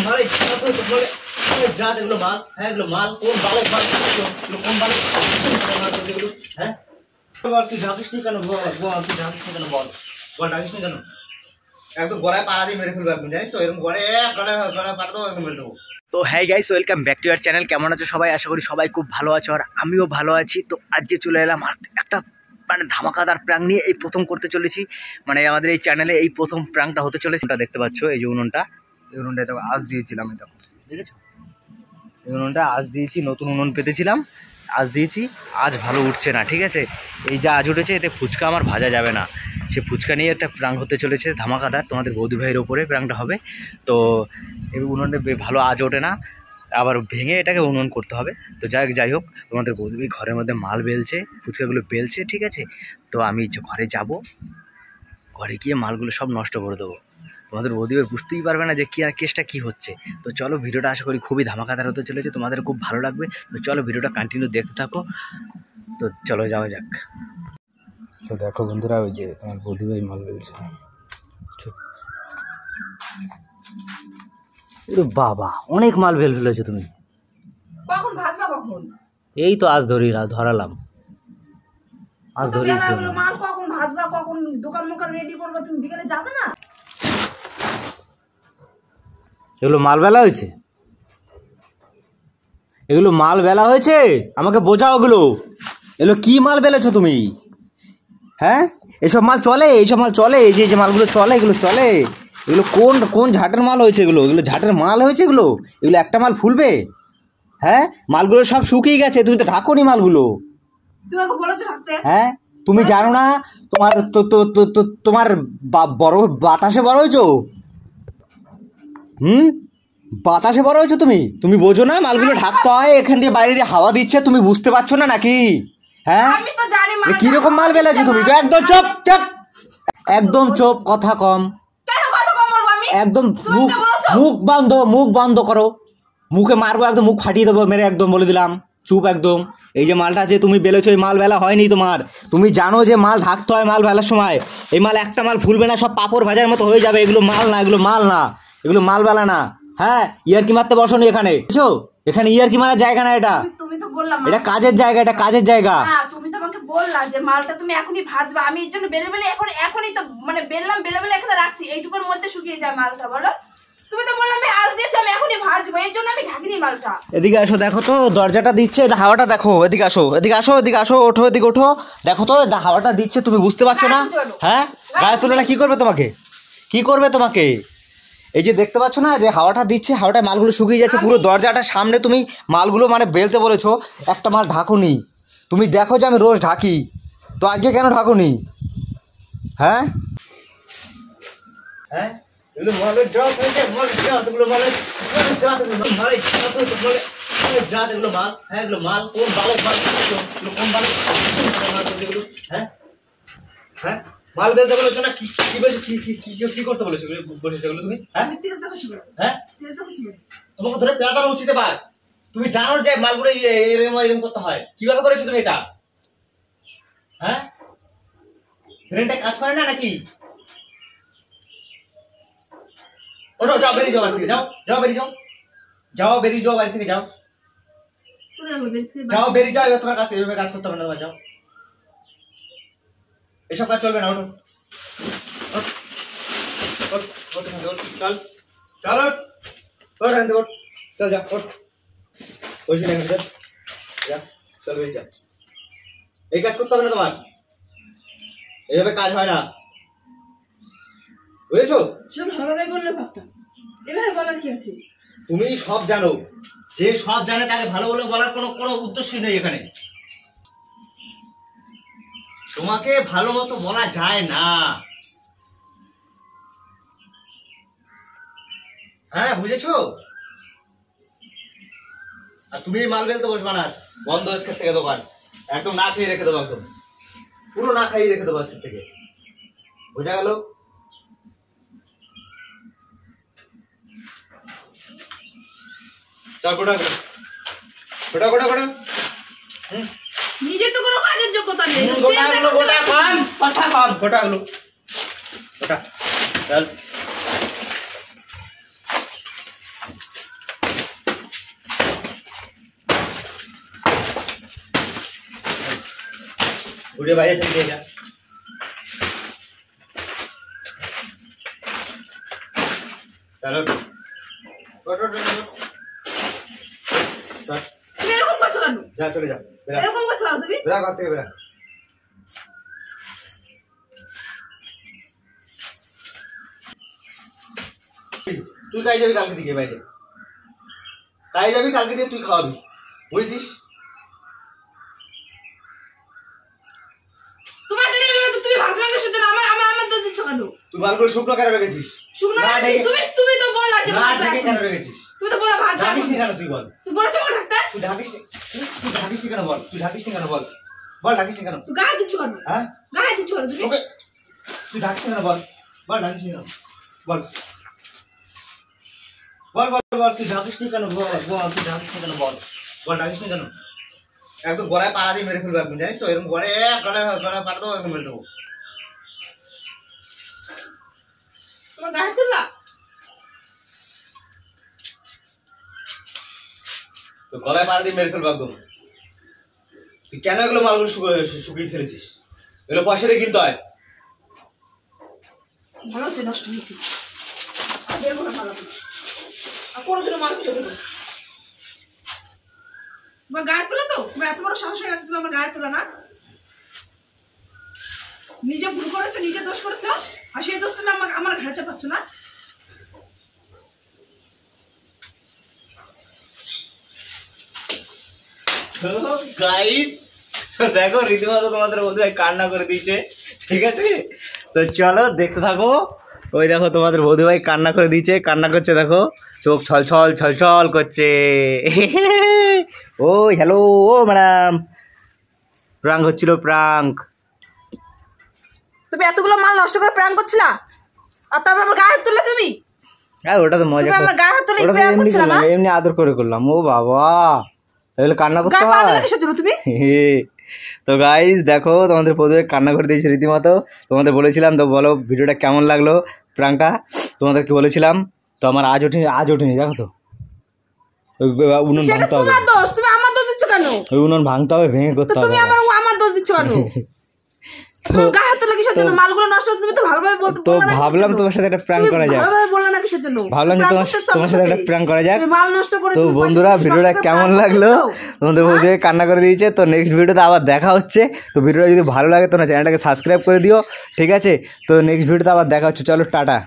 মাল যা এগুলো মাল, হ্যাঁ এগুলো মাল কোন বালে মাল, কোন বালে এগুলো, হ্যাঁ তুই ডাকিস নি কেন? তুই ডাকিস নি কেন? বল ডাকিস নি কেন? একদম গলায় পাড়া দিয়ে মেরে ফেলবো একদম, জানিস তো? এরকম গলায় পাড়া দেবো, একদম মেরে দেবো। তো হ্যাঁ guys, welcome back to year channel. কেমন আছো সবাই? আশা করি সবাই খুব ভালো আছো, আর আমিও ভালো আছি। তো আজকে চলে এলাম একটা মানে ধামাকাদার প্র্যাঙ্ক নিয়ে। এই প্রথম করতে চলেছি, মানে আমাদের এই চ্যানেলে এই প্রথম প্র্যাঙ্কটা হতে চলেছে। ওটা দেখতে পাচ্ছ, এই যে উনুনটা, এই উনুনটা এটা আজ দিয়েছিলাম, এটা দেখেছো? এই উনুনটা আজ দিয়েছি, নতুন উনুন পেতেছিলাম, আজ দিয়েছি। আজ ভালো উঠছে না, ঠিক আছে? এই যে আজ উঠেছে, এতে ফুচকা আমার ভাজা যাবে না। সে ফুচকা নিয়ে একটা প্র্যাঙ্ক হতে চলেছে ধামাকাদার, তোমাদের বৌদি ভাইয়ের ওপরে প্র্যাঙ্কটা হবে। তো এই উনুনটা ভালো আজ ওঠে না, আবার ভেঙে এটাকে উনুন করতে হবে। তো যাই হোক, তোমাদের বৌদি ভাই ঘরের মধ্যে মাল বেলছে, ফুচকাগুলো বেলছে, ঠিক আছে? তো আমি ঘরে যাব, ঘরে গিয়ে মালগুলো সব নষ্ট করে দেবো। তোমাদের বৌদি ভাই বুঝতেই পারবে না যে কী আর কেসটা কী হচ্ছে। তো চলো, ভিডিওটা আশা করি খুবই ধামাকাদার হতে চলেছে, তোমাদের খুব ভালো লাগবে। তো চলো ভিডিওটা কন্টিনিউ দেখতে থাকো। তো চলো যাওয়া যাক। তো দেখো বন্ধুরা, ওই যে তোমার বৌদি ভাই মাল বেলছে। বাবা, অনেক মাল বেল ফেলেছো তুমি। কখন ভাজবা? কখন? এই তো আজ ধরালাম, আজ ধরিয়েছি। মাল কখন ভাজবা? কখন দোকান মোকান রেডি করবা? তুমি বিকেলে যাবে না? এগুলো মাল বেলা হয়েছে, এগুলো মাল বেলা হয়েছে, আমাকে বোঝাও এগুলো এগুলো কি মাল বেলেছো তুমি? হ্যাঁ, এইসব মাল চলে? এইসব মাল চলে? এই যে মালগুলো চলে, এগুলো চলে? এগুলো কোন কোন ঝাটের মাল হয়েছে? এগুলো ঝাটের মাল হয়েছে? এগুলো একটা মাল ফুলবে? হ্যাঁ, মালগুলো সব শুকিয়ে গেছে, তুমি তো ঢাকোনি মালগুলো। তোমাকে বলেছো ঢাকতে? হ্যাঁ, তুমি জানো না তোমার তোমার বড় বাতাসে বড় হয়েছো? বাতাসে বড় হয়েছো তুমি বোঝো না মালগুলো ঢাকতে হয়? এখান দিয়ে বাইরে দিয়ে হাওয়া দিচ্ছে, তুমি বুঝতে পারছো না নাকি? হ্যাঁ, আমি তো জানি মাল কিরকম মাল বেলেছো তুমি? তো একদম চুপ চুপ, একদম চুপ, কথা কম। কেন কথা কম বলবো আমি? একদম মুখ বন্ধ করো, মুখে মারবো একদম, মুখ ফাটিয়ে দেবো মেরে, একদম বলে দিলাম। চুপ একদম। এই যে মালটা যে তুমি বেলেছো, এই মাল বেলা হয়নি তোমার। তুমি জানো যে মাল ঢাকতে হয় মাল বেলার সময়। এই মাল একটা মাল ফুলবে না, সব পাপড় ভাজার মতো হয়ে যাবে। এগুলো মাল না, এগুলো মাল না, এগুলো মাল বেলা না। হ্যাঁ, ইয়ারকি মারতে বসনি এখানে, বুঝছো? এখানে ইয়ারকি মারার জায়গা না এটা। তুমি তো বললাম এটা কাজের জায়গা, এটা কাজের জায়গা। হ্যাঁ, তুমি তো আমাকে বললা যে মালটা তুমি এখনই ভাজবা। আমি এর জন্য বেলে এখনই তো মানে বেললাম, বেলে এখানে রাখছি, এইটুকুর মধ্যে শুকিয়ে যায় মালটা। বলো, তুমি তো বললাম আমি আজ দিয়েছি, আমি এখনই ভাজবো, এর জন্য আমি ঢাকিনি মালটা। এদিকে আসো, দেখো তো দরজাটা দিচ্ছে, হাওয়াটা দেখো। এদিকে আসো, এদিকে আসো, এদিকে আসো, ওঠো, এদিকে ওঠো, দেখো তো হাওয়াটা দিচ্ছে, তুমি বুঝতে পারছো না? হ্যাঁ, গায়ে তুলে না, কি করবে তোমাকে? কি করবে তোমাকে? এই যে দেখতে পাচ্ছ না যে হাওয়াটা দিচ্ছে, হাওয়াটা মালগুলো শুকিয়ে যাচ্ছে পুরো। দরজাটার সামনে তুমি মালগুলো মানে বেলতে বলেছো, একটা মাল ঢাকুনি। তুমি দেখো যে আমি রোজ ঢাকি, তো আজকে কেন ঢাকুনি? হ্যাঁ হ্যাঁ, এগুলো মালের জাত হয়েছে, মালের জাত, এগুলো মালের জাত, মালের জাত, এগুলো মাল, হ্যাঁ এগুলো মাল কোন বালের মাল, কোন বালের এগুলো? হ্যাঁ হ্যাঁ, মাল বেলতে বলেছো না? কি বলছো? কি করতে বলেছো বলেছো এগুলো তুমি? হ্যাঁ, হ্যাঁ, তোমাকে ধরে পেদানো উচিত এবার। তুমি জানো যে মালগুলো এরকম করতে হয়, কিভাবে করেছো তুমি এটা? হ্যাঁ, ব্রেনটা কাজ করে না নাকি? ওঠো, যাও, বেরিয়ে যাও বাড়ি থেকে, যাও বেরিয়ে যাও, বেরিয়ে যাও বাড়ি থেকে, যাও বেরিয়ে যাও। এবার তোমার কাছে এভাবে কাজ করতে হবে না, তোমার যাও, এসব কাজ চলবে না। ওঠো, চল চল, চল, যা, বসবি না, চল বেরিয়ে যা। এই কাজ করতে হবে না তোমার, এইভাবে কাজ হয় না, বুঝেছো? ভালোভাবে বললে পারতাম, এভাবে বলার কি আছে? তুমি সব জানো, যে সব জানে তাকে ভালো বলে বলার কোনো উদ্দেশ্য নেই এখানে। তোমাকে ভালো মতো বলা যায় না। হ্যাঁ, বুঝেছো? আর তুমি মাল বেলতে বসবা না, বন্ধ আজকের থেকে দোকান, একদম না খেয়ে রেখে দেবো, একদম পুরো না খাইয়ে রেখে দেবো আজকের থেকে, বোঝা গেল? চল, গোটা নিজে তো কোনো কাজের যোগ্যতা নেই। চল, উঠে বাইরে ফেলে দিয়ে যা। চলো তুমি এরকম করছো কেন? যা চলে যা, বেরা এরকম করছো কেন তুমি? বেরা ঘর থেকে বেরা। তুই কাজে যাবি কালকে দিকে বাইরে, কাজে যাবি কালকে দিয়ে তুই খাওয়াবি, বুঝেছিস? তোমার দেরি হলো তো তুমি ভাত রান্না সেজন্য আমার দোষ দিচ্ছ কেন? তুই ভালো করে শুকনো কেন রেখেছিস? শুকনো না রাখছি, ঢেকে- তুমি তো বললা যে না ভাত ঢেকে রাখো। কেন রেখেছিস? তুমি তো বললা ভাত ঢাকিস রাখো। নি কেন তুই বল? তুই বলেছো আমার ডাক্তার? তুই ঢাকিস নি, তুই ঢাকিস নি কেন বল? তুই ঢাকিস নি কেন বল? বল ঢাকিস নি কেন? তুই গায়ে দিচ্ছ কেন? হ্যাঁ গায়ে দিচ্ছ কেন তুমি? ওকে, তুই ঢাকিস নি কেন বল? বল ঢাকিস নি কেন? বল বল বল বল তুই ঢাকিস নি কেন বল? বল তুই ঢাকিস নি কেন বল? বল ঢাকিস নি কেন? একদম গলায় পাড়া দিয়ে মেরে ফেলবো একদম, জানিস তো? এরকম গলায় গলায় গলায় পাড়া দেবো, একদম মেরে দেবো। তোমার গায়ে তুললা? তো গলায় পাড়া দিয়ে মেরে ফেলবো একদম। তুই কেন এগুলো মালগুলো শুকিয়ে ফেলেছিস? এগুলো পয়সা দিয়ে কিনতে হয়। ভালো হচ্ছে, নষ্ট হয়েছে। আর বেরবো না ভালো করে। আর কোনোদিনও মাল খেতে দেবো না। তোমার গায়ে তোলা তো? তোমার এত বড় সাহস হয়ে গেছে তুমি আমার গায়ে তোলা না? নিজে ভুল করেছো, নিজে দোষ করেছো, আর সেই দোষ তুমি আমার ঘাড়ে চাপাচ্ছ না? গাইস দেখো রীতিমতো তোমাদের বন্ধু ভাই কান্না করে দিয়েছে, ঠিক আছে? তো চলো দেখতে থাকো। ওই দেখো তোমাদের বধু ভাই কান্না করে দিয়েছে, কান্না করছে, দেখো চোখ ছলছল ছলছল করছে। ও হ্যালো, ও ম্যাডাম, প্রাঙ্ক হচ্ছিল, প্রাঙ্ক। তুমি এতগুলো মাল নষ্ট করে প্রাণ করছিলা, আর তারপর আমার গায়ে হাত তুললে তুমি? আর ওটা তো মজা, তুমি আমার গায়ে হাত তুলে ওটা তো প্রাণ এমনি করছিলা না? করলাম, এমনি আদর করে করলাম। ও বাবা, তাহলে কান্না করতে গায়ে পা দিলে হয়? কিসের জন্য তুমি? তো গাইস দেখো তোমাদের প্রথমে কান্না করে দিয়েছে রীতিমতো। তোমাদের বলেছিলাম তো, বলো ভিডিওটা কেমন লাগলো, প্রাঙ্কটা তোমাদেরকে বলেছিলাম। তো আমার আজ ওঠেনি দেখো তো। ওই উনুন সেটা ভাঙতে হবে, তোমার দোষ, তুমি আমার দোষ দিচ্ছ কেন? ওই উনুন ভাঙতে হবে, ভেঙে তো করতে হবে। তুমি আমার দোষ দিচ্ছ কেন? তুমি গায়ে হাত তুলে কিসের জন্য? মালগুলো নষ্ট হচ্ছে, তুমি তো ভালোভাবে বলতে তো বললে না কিসের ভাবলাম জন্য? তোমার সাথে একটা প্র্যাঙ্ক তুমি করা যাক, ভালোভাবে বললে না কিসের জন্য? ভাবলাম যে প্রাণ তোমার করতেছো তোমার সাথে একটা প্র্যাঙ্ক করা যাক। তুমি মাল নষ্ট করে তো তুমি পয়সা বন্ধুরা নষ্ট ভিডিওটা করে কেমন প্রাণ লাগলো? করতেছো? তোমাদের বন্ধু কান্না করে দিয়েছে। তো নেক্সট ভিডিওতে আবার দেখা হচ্ছে। তো ভিডিওটা যদি ভালো লাগে তোমরা চ্যানেলটাকে সাবস্ক্রাইব করে দিও, ঠিক আছে? তো নেক্সট ভিডিওতে আবার দেখা হচ্ছে, চলো টাটা।